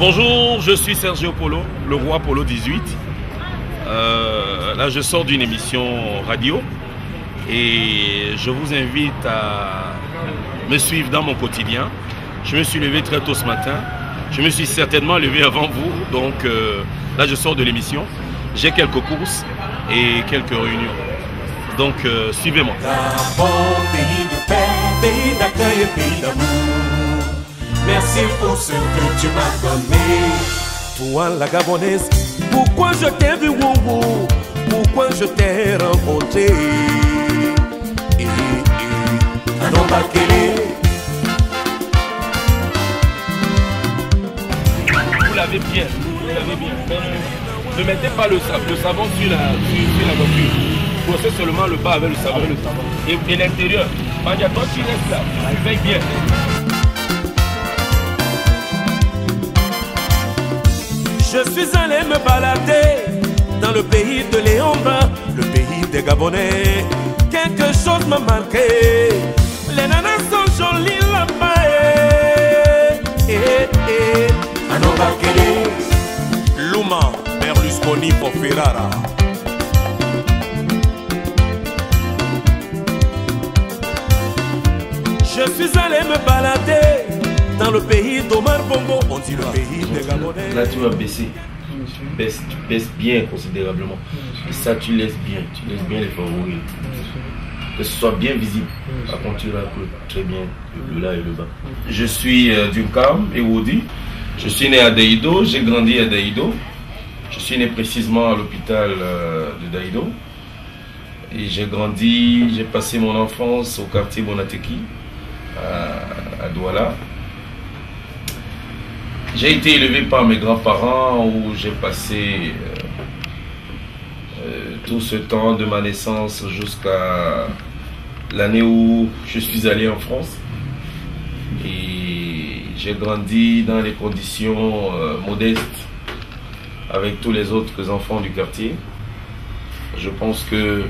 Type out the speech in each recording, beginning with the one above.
Bonjour, je suis Sergio Polo, le roi Polo 18. Là, je sors d'une émission radio et je vous invite à me suivre dans mon quotidien. Je me suis levé très tôt ce matin. Je me suis certainement levé avant vous. Donc là, je sors de l'émission. J'ai quelques courses et quelques réunions. Donc, suivez-moi. Bon pays de paix, pays d'accueil, pays d'amour. Merci pour ce que tu m'as donné. Toi, la Gabonaise, pourquoi je t'ai vu, wow, pourquoi je t'ai rencontré. Vous l'avez bien, Ne mettez pas le savon sur la voiture. Brossez seulement le bas avec le savon. Et l'intérieur. Il y a toi qui reste là. Veille bien. Je suis allé me balader dans le pays de Léomba, le pays des Gabonais. Quelque chose m'a marqué. Les nanas sont jolies là-bas. Luma, Berlusconi pour Ferrara. Je suis allé me balader dans le pays d'Omar Bongo. On dit le pays des Gabonais. Là tu vas baisser. Tu baisses bien considérablement. Et ça tu laisses bien les favoris. Que ce soit bien visible. Par contre tu rappelles très bien le là et le bas. Je suis d'Unkam et Wodi. Je suis né à Daïdo, j'ai grandi à Daïdo. Je suis né précisément à l'hôpital de Daïdo. Et j'ai grandi, j'ai passé mon enfance au quartier Bonateki, à Douala. J'ai été élevé par mes grands-parents où j'ai passé tout ce temps de ma naissance jusqu'à l'année où je suis allé en France. Et j'ai grandi dans des conditions modestes avec tous les autres enfants du quartier. Je pense que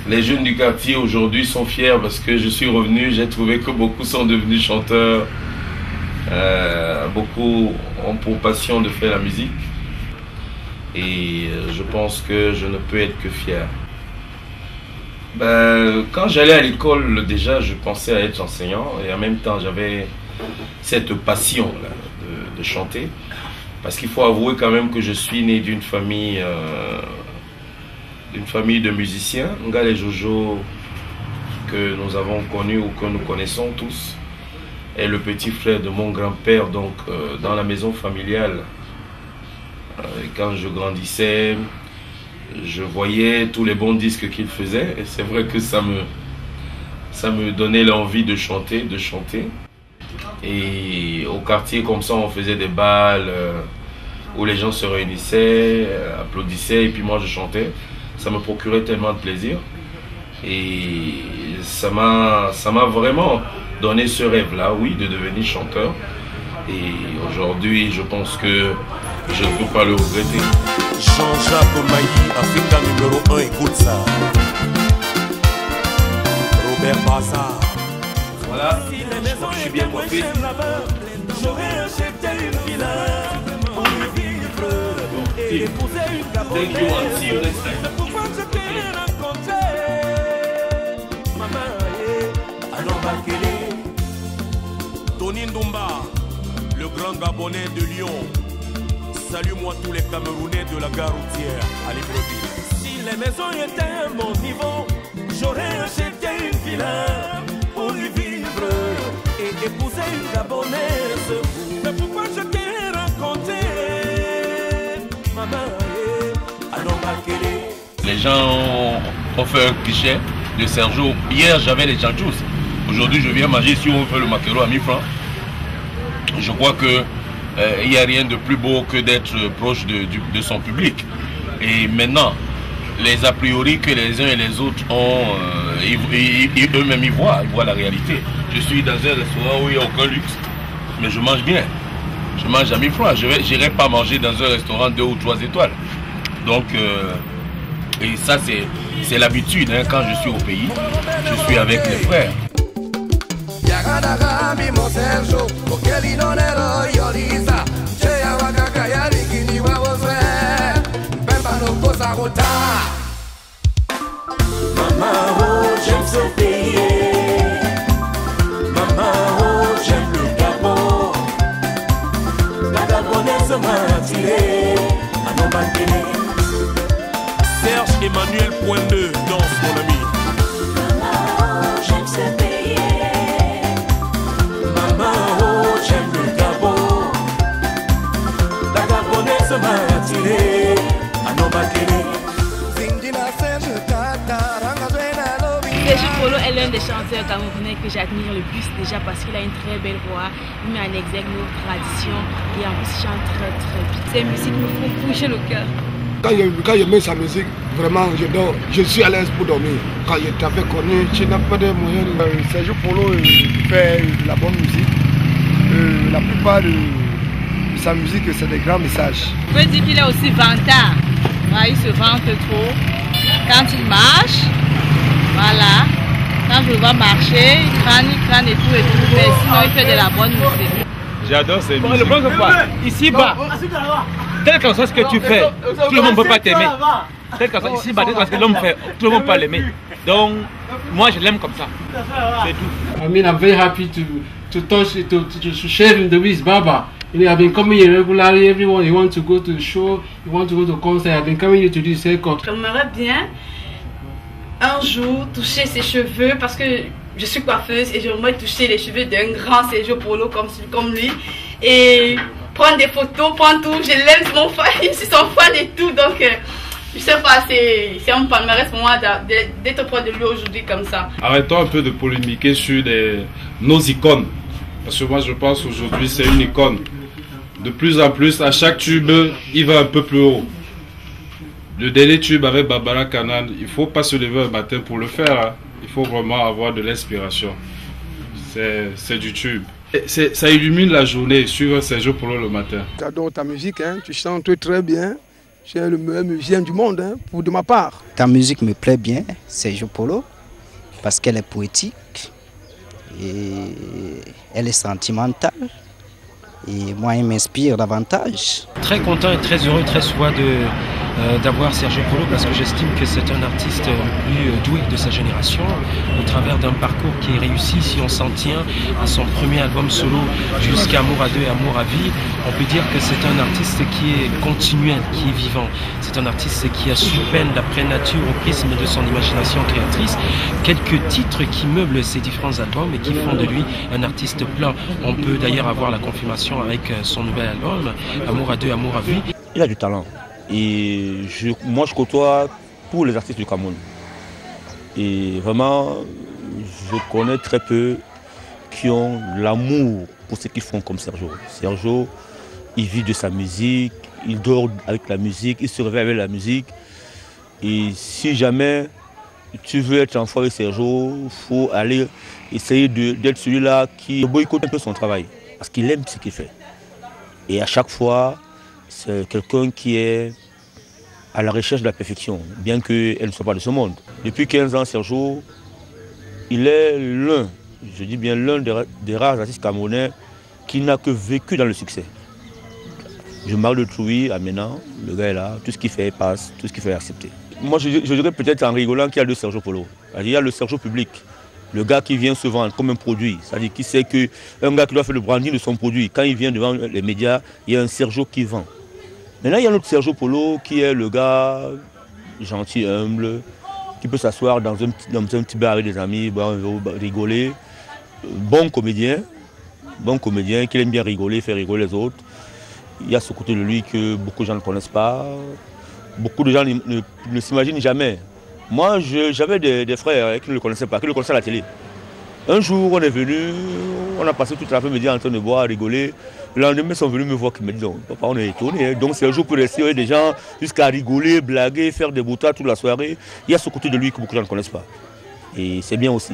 les jeunes du quartier aujourd'hui sont fiers parce que je suis revenu. J'ai trouvé que beaucoup sont devenus chanteurs. Beaucoup ont pour passion de faire la musique. Et je pense que je ne peux être que fier. Quand j'allais à l'école, déjà, je pensais à être enseignant. Et en même temps, j'avais cette passion-là de chanter. Parce qu'il faut avouer quand même que je suis né d'une famille de musiciens. Ngale Jojo, que nous avons connu ou que nous connaissons tous, est le petit frère de mon grand-père. Donc, dans la maison familiale, quand je grandissais, je voyais tous les bons disques qu'il faisait. Et c'est vrai que ça me donnait l'envie de chanter. Et au quartier, comme ça, on faisait des balles où les gens se réunissaient, applaudissaient, et puis moi je chantais. Ça me procurait tellement de plaisir. Et ça m'a vraiment donné ce rêve-là, oui, de devenir chanteur. Et aujourd'hui, je pense que je ne peux pas le regretter. Jean-Jacques Mailly, Africa numéro 1, écoute ça. Robert Bazar. Voilà, je crois que je suis bien coiffé. J'aurais acheté une villa pour y vivre et épouser une Gabonaise. Thank you and see you next time. C'est pourquoi je t'ai rencontré. Maman, allons Bakele. Tony Ndumba, le grand Gabonais de Lyon. Salue-moi tous les Camerounais de la gare routière à Libreville. Si les maisons étaient à mon niveau, j'aurais acheté une villa pour y vivre et épouser une Gabonaise. Mais pourquoi je t'ai rencontré, maman, allons Bakele. Les gens ont fait un cliché de Sergio. Hier, j'avais les chanchous. Aujourd'hui, je viens manger si on fait le maquereau à 1000 francs. Je crois que il n'y a rien de plus beau que d'être proche de son public. Et maintenant, les a priori que les uns et les autres ont, eux-mêmes ils voient la réalité. Je suis dans un restaurant où il n'y a aucun luxe, mais je mange bien. Je mange à 1000 francs. Je n'irai pas manger dans un restaurant 2 ou 3 étoiles. Donc, et ça c'est l'habitude, hein, quand je suis au pays, je suis avec les frères. Madagami mo Sergio, Okeli non ero Yorisa, Chea Wakaka Yariki wa Wose, Bemba no Kosa Rota. Maman, oh, j'aime ce pays. Maman, oh, j'aime le Gabon. La Gabonaise m'a attiré à nos banquets. Serge Emmanuel Point 2, danse mon ami. Maman, oh, j'aime ce pays. Maman, oh, j'aime le Gabon. La Gabonaise m'a attiré à nos banquets. Serge Polo est l'un des chanteurs camerounais que j'admire le plus, déjà parce qu'il a une très belle voix, il met en exergue nos traditions et en plus il chante très bien. Ses musiques me font bouger le cœur. Quand je mets sa musique, vraiment je dors, je suis à l'aise pour dormir. Quand je t'avais connu, tu n'as pas de moyens. Serge Polo fait de la bonne musique. La plupart de sa musique, c'est des grands messages. Je peux dire qu'il est aussi vantard. Il se vante trop. Quand il marche, voilà. Quand je le vois marcher, il crâne et tout. Mais sinon, il fait de la bonne musique. J'adore ces musiques. Le problème, c'est quoi? Ici-bas, quel que soit ce que tu fais, tout le monde ne peut pas t'aimer. Ici-bas, parce que l'homme fait, tout le monde ne peut pas l'aimer. Donc, moi, je l'aime comme ça. C'est tout. I mean, I'm very happy to touch, to share in the with Baba. You know, I've been coming here regularly. Everyone, you want to go to the show, you want to go to concert. I've been coming here to this record. J'aimerais bien un jour toucher ses cheveux parce que je suis coiffeuse et j'aimerais toucher les cheveux d'un grand Serge Polo comme lui et prendre des photos, prendre tout. Je l'aime, c'est mon fan, je suis son fan et tout. Donc, je sais pas, c'est un palmarès pour moi d'être près de lui aujourd'hui comme ça. Arrêtons un peu de polémiquer sur nos icônes. Parce que moi, je pense aujourd'hui, c'est une icône. De plus en plus, à chaque tube, il va un peu plus haut. Le dernier tube avec Barbara Kanan, il ne faut pas se lever un matin pour le faire. Hein. Il faut vraiment avoir de l'inspiration. C'est du tube. Ça illumine la journée, suivre Serge Polo le matin. J'adore ta musique, hein. Tu chantes très bien. Tu es le meilleur musicien du monde, hein, de ma part. Ta musique me plaît bien, Serge Polo, parce qu'elle est poétique et elle est sentimentale. Et moi, il m'inspire davantage. Très content et très heureux, très joyeux d'avoir Serge Polo parce que j'estime que c'est un artiste le plus doué de sa génération au travers d'un parcours qui est réussi. Si on s'en tient à son premier album solo jusqu'à Amour à deux et Amour à vie, on peut dire que c'est un artiste qui est continuel, qui est vivant. C'est un artiste qui a su peindre l'après nature au prisme de son imagination créatrice. Quelques titres qui meublent ses différents albums et qui font de lui un artiste plein. On peut d'ailleurs avoir la confirmation avec son nouvel album, Amour à deux, Amour à vie. Il a du talent. Et moi, je côtoie tous les artistes du Cameroun. Et vraiment, je connais très peu qui ont l'amour pour ce qu'ils font comme Sergio. Sergio, il vit de sa musique, il dort avec la musique, il se réveille avec la musique. Et si jamais tu veux être en foi avec Sergio, il faut aller essayer d'être celui-là qui boycotte un peu son travail. Parce qu'il aime ce qu'il fait. Et à chaque fois, c'est quelqu'un qui est à la recherche de la perfection, bien qu'elle ne soit pas de ce monde. Depuis 15 ans, Sergio, il est l'un, je dis bien l'un des rares artistes camerounais qui n'a que vécu dans le succès. Je marre de Trouy à maintenant, le gars est là, tout ce qu'il fait passe, tout ce qu'il fait est accepté. Moi, je dirais peut-être en rigolant qu'il y a deux Serge Polo. Il y a le Serge public, le gars qui vient se vendre comme un produit, c'est-à-dire qui sait qu'un gars qui doit faire le branding de son produit, quand il vient devant les médias, il y a un Sergio qui vend. Maintenant, il y a notre Serge Polo qui est le gars gentil, humble, qui peut s'asseoir dans un petit bar avec des amis, rigoler. Bon comédien, qui aime bien rigoler, faire rigoler les autres. Il y a ce côté de lui que beaucoup de gens ne connaissent pas. Beaucoup de gens ne s'imaginent jamais. Moi, j'avais des frères qui ne le connaissaient pas, qui le connaissaient à la télé. Un jour, on est venu, on a passé toute l'après-midi en train de boire, rigoler. Le lendemain, ils sont venus me voir qui me disent, papa, on est étonnés. Donc, c'est un jour pour rester des gens jusqu'à rigoler, blaguer, faire des boutades toute la soirée. Il y a ce côté de lui que beaucoup de gens ne connaissent pas. Et c'est bien aussi.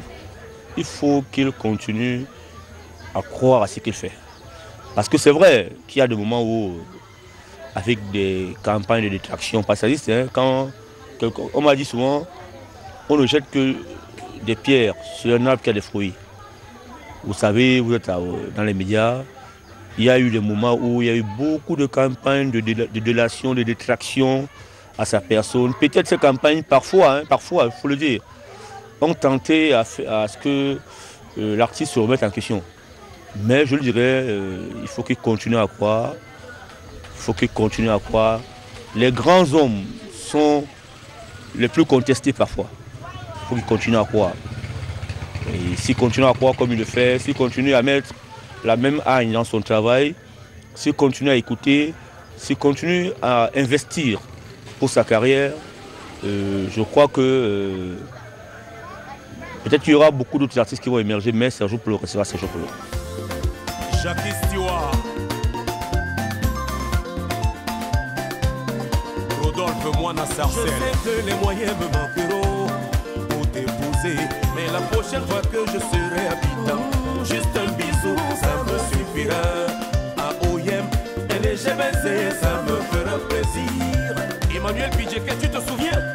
Il faut qu'il continue à croire à ce qu'il fait. Parce que c'est vrai qu'il y a des moments où, avec des campagnes de détraction passadistes, hein, quand on m'a dit souvent, on ne jette que des pierres sur un arbre qui a des fruits. Vous savez, vous êtes dans les médias. Il y a eu des moments où il y a eu beaucoup de campagnes de délation, de détraction à sa personne. Peut-être ces campagnes, parfois, il faut le dire, ont tenté à ce que l'artiste se remette en question. Mais je le dirais, il faut qu'il continue à croire. Il faut qu'il continue à croire. Les grands hommes sont les plus contestés parfois. Il faut qu'il continue à croire. Et s'il continue à croire comme il le fait, s'il continue à mettre la même haine dans son travail, s'il continue à écouter, s'il continue à investir pour sa carrière, je crois que peut-être qu'il y aura beaucoup d'autres artistes qui vont émerger, mais Sergio Polo restera Sergio Polo. Jacques Stewart, Rodolphe Moina Sarcelle. Je sais que les moyens me manqueront pour t'épouser, mais la prochaine fois que je serai habitant, juste un bisou, ça me suffira. À OIM, un léger baiser, ça me fera plaisir. Emmanuel Pidjeke, tu te souviens?